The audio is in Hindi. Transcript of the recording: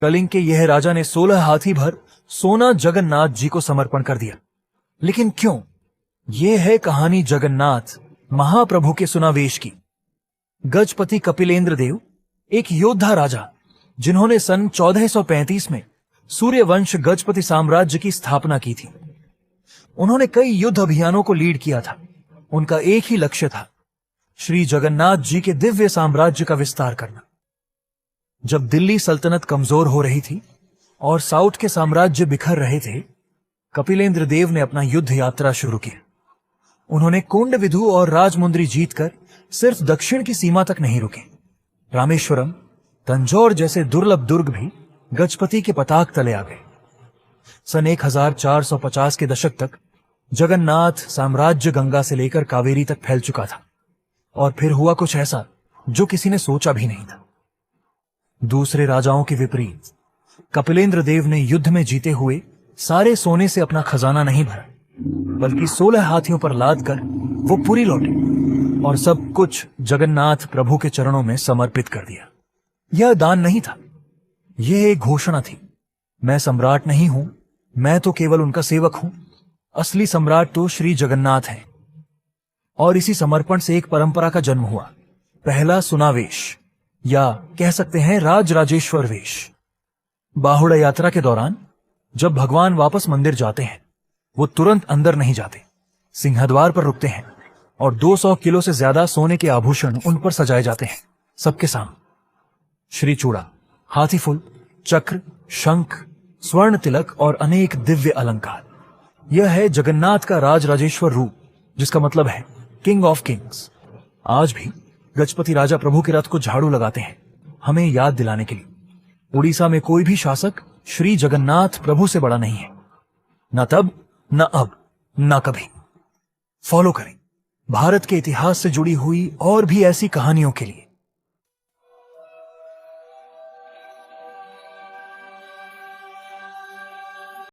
कलिंग के यह राजा ने 16 हाथी भर सोना जगन्नाथ जी को समर्पण कर दिया। लेकिन क्यों? यह है कहानी जगन्नाथ महाप्रभु के सुनावेश की। गजपति कपिलेंद्र देव एक योद्धा राजा, जिन्होंने सन 1435 में सूर्यवंश गजपति साम्राज्य की स्थापना की थी। उन्होंने कई युद्ध अभियानों को लीड किया था। उनका एक ही लक्ष्य था, श्री जगन्नाथ जी के दिव्य साम्राज्य का विस्तार करना। जब दिल्ली सल्तनत कमजोर हो रही थी और साउथ के साम्राज्य बिखर रहे थे, कपिलेंद्र देव ने अपना युद्ध यात्रा शुरू की। उन्होंने कुंडविधु और राजमुंद्री जीतकर सिर्फ दक्षिण की सीमा तक नहीं रुके। रामेश्वरम, तंजौर जैसे दुर्लभ दुर्ग भी गजपति के पताक तले आ गए। सन 1450 के दशक तक जगन्नाथ साम्राज्य गंगा से लेकर कावेरी तक फैल चुका था। और फिर हुआ कुछ ऐसा जो किसी ने सोचा भी नहीं था। दूसरे राजाओं के विपरीत कपिलेंद्र देव ने युद्ध में जीते हुए सारे सोने से अपना खजाना नहीं भरा, बल्कि 16 हाथियों पर लाद कर वो पुरी लौटे और सब कुछ जगन्नाथ प्रभु के चरणों में समर्पित कर दिया। यह दान नहीं था, यह एक घोषणा थी। मैं सम्राट नहीं हूं, मैं तो केवल उनका सेवक हूं। असली सम्राट तो श्री जगन्नाथ हैं। और इसी समर्पण से एक परंपरा का जन्म हुआ, पहला सुनावेश, या कह सकते हैं राज राजेश्वर वेश। बाहुड़ा यात्रा के दौरान जब भगवान वापस मंदिर जाते हैं, वो तुरंत अंदर नहीं जाते, सिंहद्वार पर रुकते हैं और 200 किलो से ज्यादा सोने के आभूषण उन पर सजाए जाते हैं, सबके सामने। श्रीचूड़ा, हाथी फूल, चक्र, शंख, स्वर्ण तिलक और अनेक दिव्य अलंकार। यह है जगन्नाथ का राज राजेश्वर रूप, जिसका मतलब है किंग ऑफ किंग्स। आज भी गजपति राजा प्रभु के रथ को झाड़ू लगाते हैं, हमें याद दिलाने के लिए उड़ीसा में कोई भी शासक श्री जगन्नाथ प्रभु से बड़ा नहीं है, न तब, न अब, न कभी। फॉलो करें भारत के इतिहास से जुड़ी हुई और भी ऐसी कहानियों के लिए।